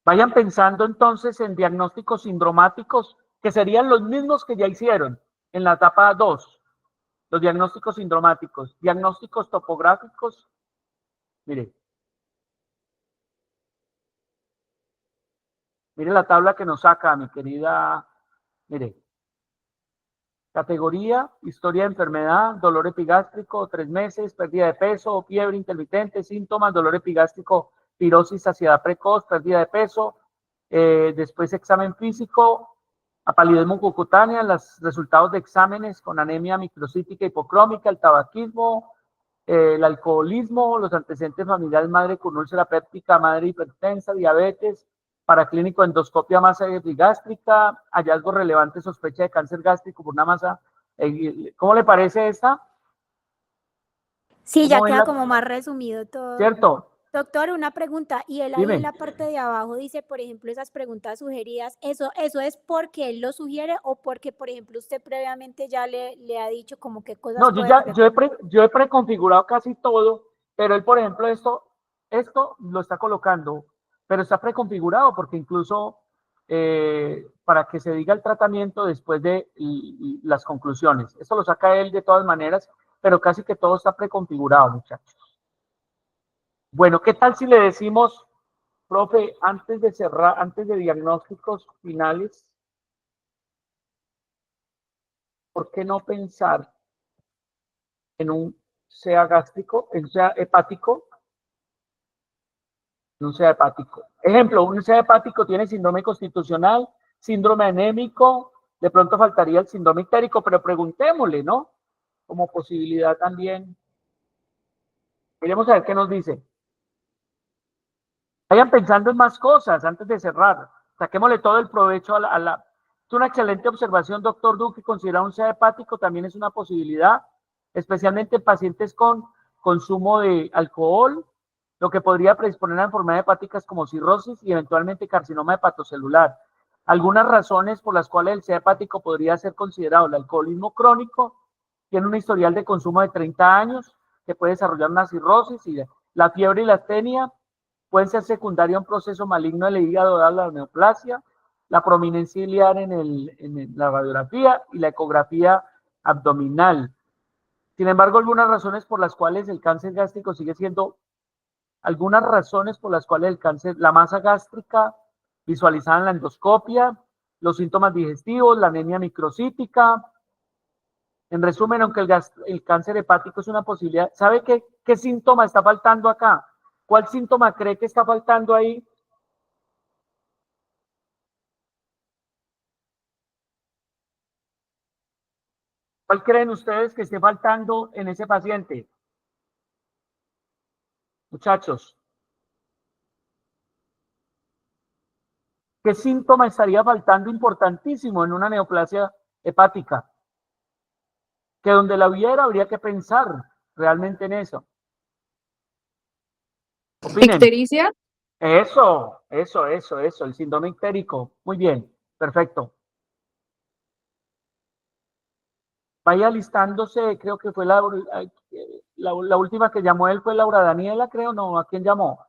Vayan pensando entonces en diagnósticos sindromáticos, que serían los mismos que ya hicieron en la etapa 2. Los diagnósticos sindromáticos. Diagnósticos topográficos. Mire. Mire la tabla que nos saca, mi querida. Mire. Categoría, historia de enfermedad, dolor epigástrico, 3 meses, pérdida de peso, fiebre intermitente, síntomas, dolor epigástrico, pirosis, saciedad precoz, pérdida de peso, después examen físico, apalidez mucocutánea, los resultados de exámenes con anemia microcítica hipocrómica, el tabaquismo, el alcoholismo, los antecedentes familiares, madre con úlcera péptica, madre hipertensa, diabetes, paraclínico, endoscopia masa epigástrica, hallazgo relevante, sospecha de cáncer gástrico por una masa. ¿Cómo le parece esta? Sí, ya queda como más resumido todo. ¿Cierto? Doctor, una pregunta, y él ahí Dime. en la parte de abajo dice, por ejemplo, esas preguntas sugeridas, ¿eso es porque él lo sugiere o porque, por ejemplo, usted previamente ya le ha dicho como qué cosas No, puede yo he preconfigurado casi todo, pero él, por ejemplo, esto lo está colocando, pero está preconfigurado porque incluso para que se diga el tratamiento después de las conclusiones. Esto lo saca él de todas maneras, pero casi que todo está preconfigurado, muchachos. Bueno, ¿qué tal si le decimos, profe, antes de cerrar, antes de diagnósticos finales, ¿por qué no pensar en un SEA gástrico, en un SEA hepático? En un SEA hepático. Ejemplo, un SEA hepático tiene síndrome constitucional, síndrome anémico, de pronto faltaría el síndrome ictérico, pero preguntémosle, ¿no? Como posibilidad también. Miremos a ver qué nos dice. Vayan pensando en más cosas antes de cerrar. Saquémosle todo el provecho Es una excelente observación, doctor Duque. Considerar un SEA hepático también es una posibilidad, especialmente en pacientes con consumo de alcohol, lo que podría predisponer a enfermedades hepáticas como cirrosis y eventualmente carcinoma hepatocelular. Algunas razones por las cuales el SEA hepático podría ser considerado: el alcoholismo crónico, tiene un historial de consumo de 30 años, que puede desarrollar una cirrosis, y la fiebre y la astenia pueden ser secundaria a un proceso maligno del hígado dado la neoplasia, la prominencia ciliar en la radiografía y la ecografía abdominal. Sin embargo, algunas razones por las cuales el cáncer gástrico sigue siendo, la masa gástrica visualizada en la endoscopia, los síntomas digestivos, la anemia microcítica. En resumen, aunque el cáncer hepático es una posibilidad, ¿sabe qué síntoma está faltando acá? ¿Cuál síntoma cree que está faltando ahí? ¿Cuál creen ustedes que esté faltando en ese paciente? Muchachos. ¿Qué síntoma estaría faltando importantísimo en una neoplasia hepática? Que donde la hubiera habría que pensar realmente en eso. Opinen. Ictericia. Eso, el síndrome ictérico. Muy bien, perfecto. Vaya listándose, creo que fue la última que llamó él fue Laura Daniela, creo, ¿no? ¿A quién llamó?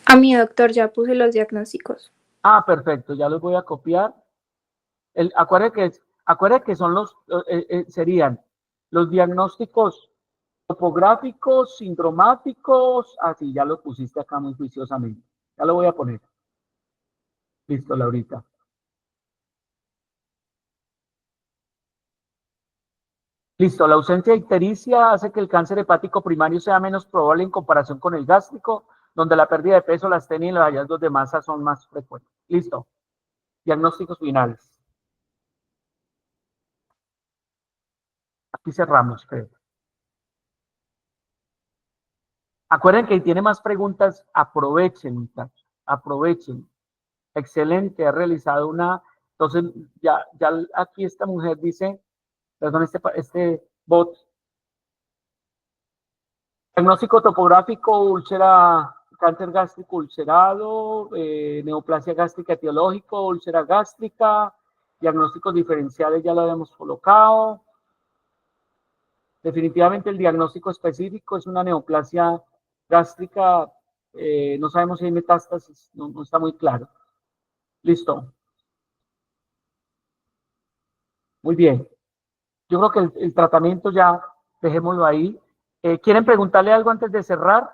A mi doctor ya puse los diagnósticos. Ah, perfecto, ya los voy a copiar. Acuérdate que son serían los diagnósticos topográficos, sindromáticos, así ya lo pusiste acá muy juiciosamente. Ya lo voy a poner. Listo, Laurita. Listo, la ausencia de ictericia hace que el cáncer hepático primario sea menos probable en comparación con el gástrico, donde la pérdida de peso, la astenia y los hallazgos de masa son más frecuentes. Listo. Diagnósticos finales. Aquí cerramos, creo. Acuérdense que tiene más preguntas, aprovechen, muchachos, aprovechen. Excelente, ha realizado una. Entonces, ya aquí esta mujer dice, perdón, este bot. Diagnóstico topográfico, úlcera, cáncer gástrico ulcerado, neoplasia gástrica etiológico, úlcera gástrica, diagnósticos diferenciales ya lo habíamos colocado. Definitivamente el diagnóstico específico es una neoplasia gástrica, no sabemos si hay metástasis, no está muy claro. Listo. Muy bien. Yo creo que el tratamiento ya, dejémoslo ahí. ¿Quieren preguntarle algo antes de cerrar?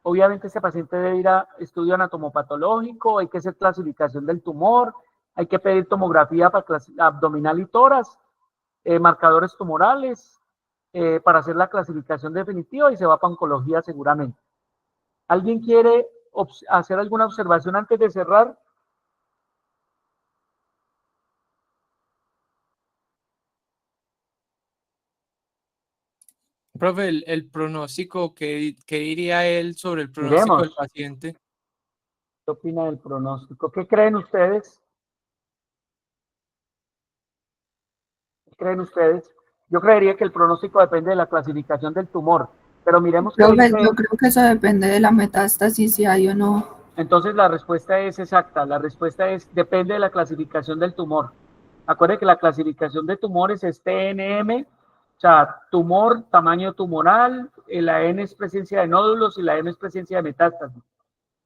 Obviamente ese paciente debe ir a estudio anatomopatológico, hay que hacer clasificación del tumor, hay que pedir tomografía para abdominal y tórax, marcadores tumorales, para hacer la clasificación definitiva y se va para oncología seguramente. ¿Alguien quiere hacer alguna observación antes de cerrar? Profe, el pronóstico, ¿qué diría él sobre el pronóstico del paciente? ¿Qué opina del pronóstico? ¿Qué creen ustedes? ¿Qué creen ustedes? Yo creería que el pronóstico depende de la clasificación del tumor, pero miremos qué dice. Yo creo que eso depende de la metástasis, si hay o no. Entonces la respuesta es exacta, la respuesta es depende de la clasificación del tumor. Acuérdense que la clasificación de tumores es TNM, o sea, tumor, tamaño tumoral, la N es presencia de nódulos y la M es presencia de metástasis.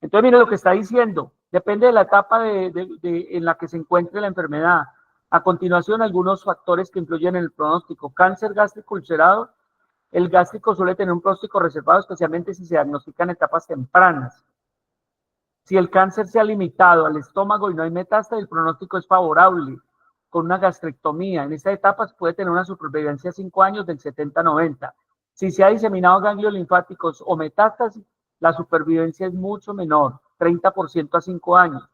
Entonces, mire lo que está diciendo, depende de la etapa en la que se encuentre la enfermedad. A continuación, algunos factores que influyen en el pronóstico. Cáncer gástrico ulcerado, el gástrico suele tener un pronóstico reservado, especialmente si se diagnostican en etapas tempranas. Si el cáncer se ha limitado al estómago y no hay metástasis, el pronóstico es favorable, con una gastrectomía. En esta etapa puede tener una supervivencia de 5 años del 70-90. Si se ha diseminado ganglios linfáticos o metástasis, la supervivencia es mucho menor, 30% a 5 años.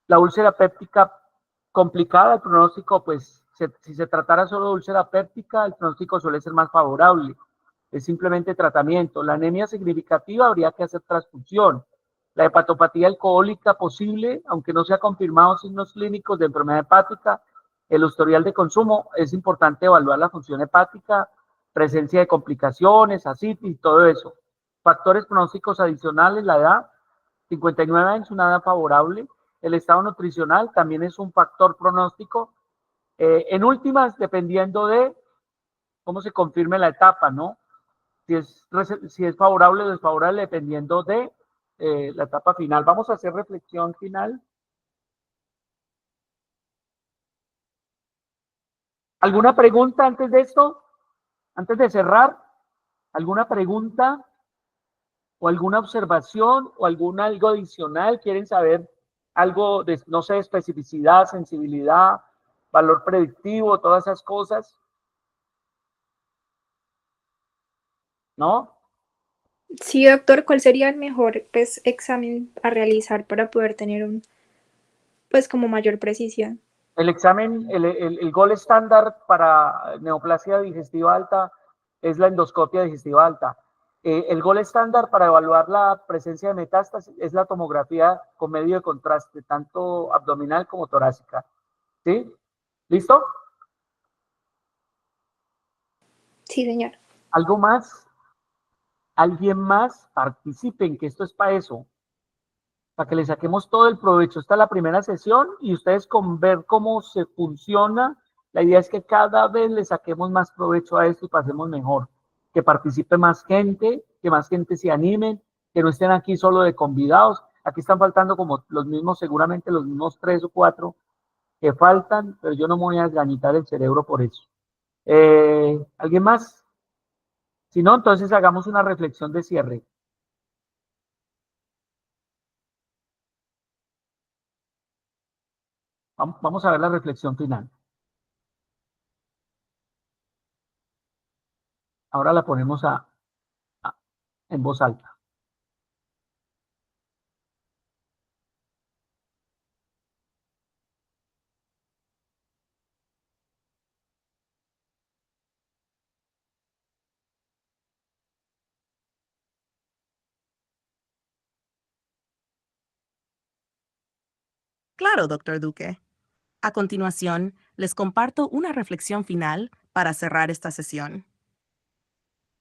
La úlcera péptica complicada, el pronóstico, pues, si se tratara solo de úlcera péptica, el pronóstico suele ser más favorable. Es simplemente tratamiento. La anemia significativa habría que hacer transfusión. La hepatopatía alcohólica posible, aunque no se ha confirmado signos clínicos de enfermedad hepática, el historial de consumo, es importante evaluar la función hepática, presencia de complicaciones, ascitis, todo eso. Factores pronósticos adicionales, la edad, 59 años, una edad favorable. El estado nutricional también es un factor pronóstico. En últimas, dependiendo de cómo se confirme la etapa, ¿no? Si es favorable o desfavorable, dependiendo de la etapa final. Vamos a hacer reflexión final. ¿Alguna pregunta antes de esto? Antes de cerrar, ¿alguna pregunta o alguna observación o algo adicional? ¿Quieren saber algo de, no sé, especificidad, sensibilidad, valor predictivo, todas esas cosas? ¿No? Sí, doctor, ¿cuál sería el mejor examen a realizar para poder tener como mayor precisión? El examen, el gol estándar para neoplasia digestiva alta es la endoscopia digestiva alta. El gol estándar para evaluar la presencia de metástasis es la tomografía con medio de contraste, tanto abdominal como torácica. ¿Sí? ¿Listo? Sí, señor. ¿Algo más? ¿Alguien más? Participen, que esto es para eso. Para que le saquemos todo el provecho. Esta es la primera sesión y ustedes con ver cómo se funciona, la idea es que cada vez le saquemos más provecho a esto y pasemos mejor. Que participe más gente, que más gente se animen, que no estén aquí solo de convidados. Aquí están faltando como los mismos, seguramente los mismos 3 o 4 que faltan, pero yo no me voy a desgañitar el cerebro por eso. ¿Alguien más? Si no, entonces hagamos una reflexión de cierre. Vamos a ver la reflexión final. Ahora la ponemos en voz alta. Claro, doctor Duque. A continuación, les comparto una reflexión final para cerrar esta sesión.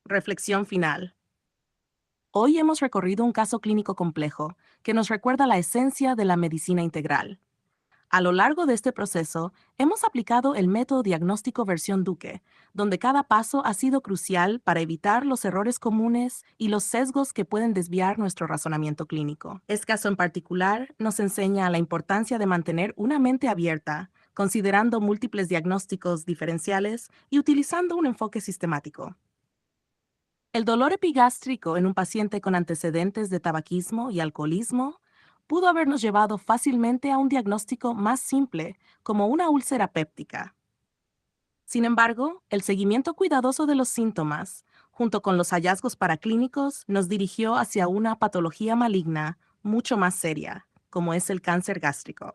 Reflexión final. Hoy hemos recorrido un caso clínico complejo que nos recuerda la esencia de la medicina integral. A lo largo de este proceso, hemos aplicado el método diagnóstico versión Duque, donde cada paso ha sido crucial para evitar los errores comunes y los sesgos que pueden desviar nuestro razonamiento clínico. Este caso en particular nos enseña la importancia de mantener una mente abierta, considerando múltiples diagnósticos diferenciales y utilizando un enfoque sistemático. El dolor epigástrico en un paciente con antecedentes de tabaquismo y alcoholismo pudo habernos llevado fácilmente a un diagnóstico más simple, como una úlcera péptica. Sin embargo, el seguimiento cuidadoso de los síntomas, junto con los hallazgos paraclínicos, nos dirigió hacia una patología maligna mucho más seria, como es el cáncer gástrico.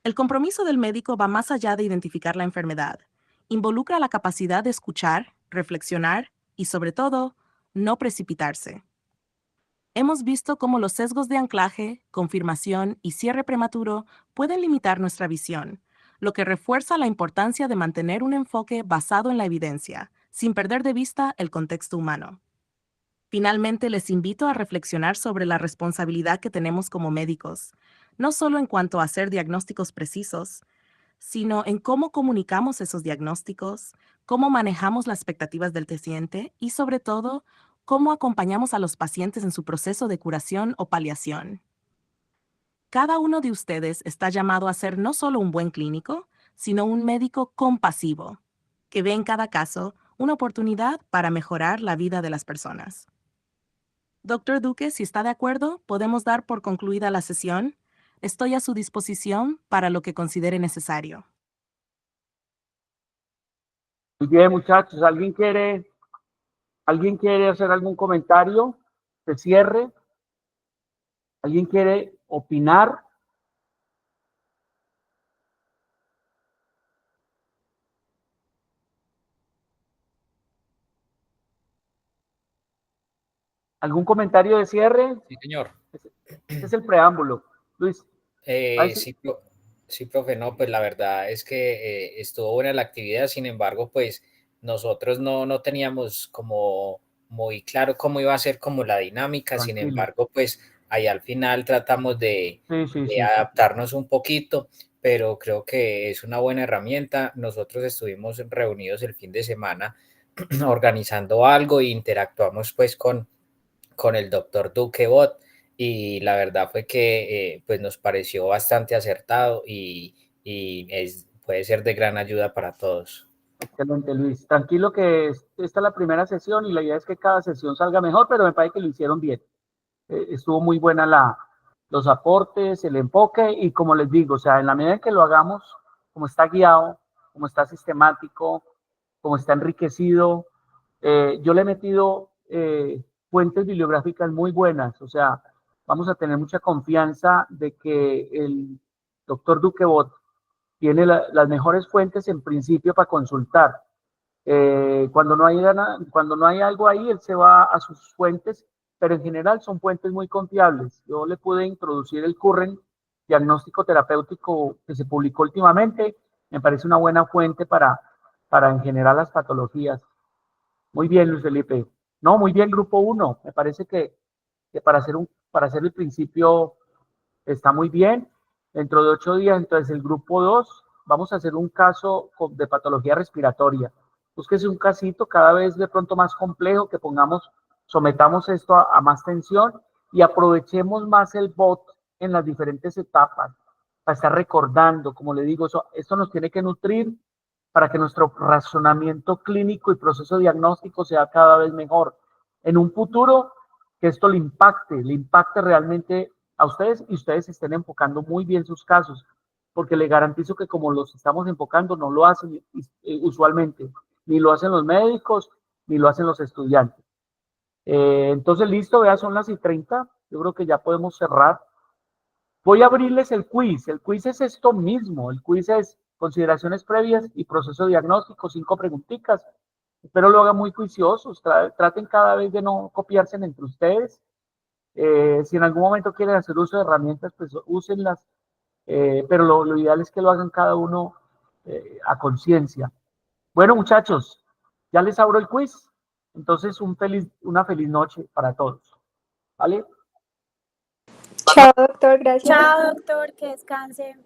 El compromiso del médico va más allá de identificar la enfermedad. Involucra la capacidad de escuchar, reflexionar y, sobre todo, no precipitarse. Hemos visto cómo los sesgos de anclaje, confirmación y cierre prematuro pueden limitar nuestra visión, lo que refuerza la importancia de mantener un enfoque basado en la evidencia, sin perder de vista el contexto humano. Finalmente, les invito a reflexionar sobre la responsabilidad que tenemos como médicos, no solo en cuanto a hacer diagnósticos precisos, sino en cómo comunicamos esos diagnósticos, cómo manejamos las expectativas del paciente y, sobre todo, cómo acompañamos a los pacientes en su proceso de curación o paliación. Cada uno de ustedes está llamado a ser no solo un buen clínico, sino un médico compasivo, que ve en cada caso una oportunidad para mejorar la vida de las personas. Doctor Duque, si está de acuerdo, podemos dar por concluida la sesión. Estoy a su disposición para lo que considere necesario. Muy bien, muchachos. ¿Alguien quiere hacer algún comentario de cierre? ¿Alguien quiere opinar? ¿Algún comentario de cierre? Sí, señor. Este es el preámbulo. Luis. Sí, profe, no, pues la verdad es que estuvo buena la actividad, sin embargo, pues nosotros no teníamos como muy claro cómo iba a ser como la dinámica, sin Tranquilo. embargo, pues ahí al final tratamos de Sí. adaptarnos un poquito, pero creo que es una buena herramienta. Nosotros estuvimos reunidos el fin de semana organizando algo e interactuamos pues con el doctor Duque Bot, y la verdad fue que pues nos pareció bastante acertado y puede ser de gran ayuda para todos. Excelente, Luis. Tranquilo que esta es la primera sesión y la idea es que cada sesión salga mejor, pero me parece que lo hicieron bien. Estuvo muy buena los aportes, el enfoque y como les digo, o sea, en la medida en que lo hagamos, como está guiado, como está sistemático, como está enriquecido, yo le he metido fuentes bibliográficas muy buenas, o sea, vamos a tener mucha confianza de que el doctor Duque Bot tiene las mejores fuentes en principio para consultar. Cuando no hay algo ahí, él se va a sus fuentes, pero en general son fuentes muy confiables. Yo le pude introducir el Current diagnóstico terapéutico que se publicó últimamente. Me parece una buena fuente para en general las patologías. Muy bien, Luis Felipe. No, muy bien, grupo 1. Me parece que para hacer el principio está muy bien. Dentro de 8 días, entonces el grupo 2, vamos a hacer un caso de patología respiratoria. Búsquese un casito cada vez de pronto más complejo, que sometamos esto a más tensión y aprovechemos más el bot en las diferentes etapas, para estar recordando, como le digo, esto nos tiene que nutrir para que nuestro razonamiento clínico y proceso diagnóstico sea cada vez mejor. En un futuro, que esto le impacte realmente a ustedes y ustedes estén enfocando muy bien sus casos, porque le garantizo que como los estamos enfocando, no lo hacen usualmente, ni lo hacen los médicos, ni lo hacen los estudiantes. Entonces, listo, vea, son las 1:30, yo creo que ya podemos cerrar. Voy a abrirles el quiz. El quiz es esto mismo. El quiz es consideraciones previas y proceso diagnóstico, 5 preguntitas. Espero lo hagan muy juiciosos. Traten cada vez de no copiarse entre ustedes. Si en algún momento quieren hacer uso de herramientas, pues úsenlas. Pero lo ideal es que lo hagan cada uno a conciencia. Bueno, muchachos, ya les abro el quiz. Entonces, una feliz noche para todos. ¿Vale? Chao, doctor, gracias. Chao, doctor, que descanse.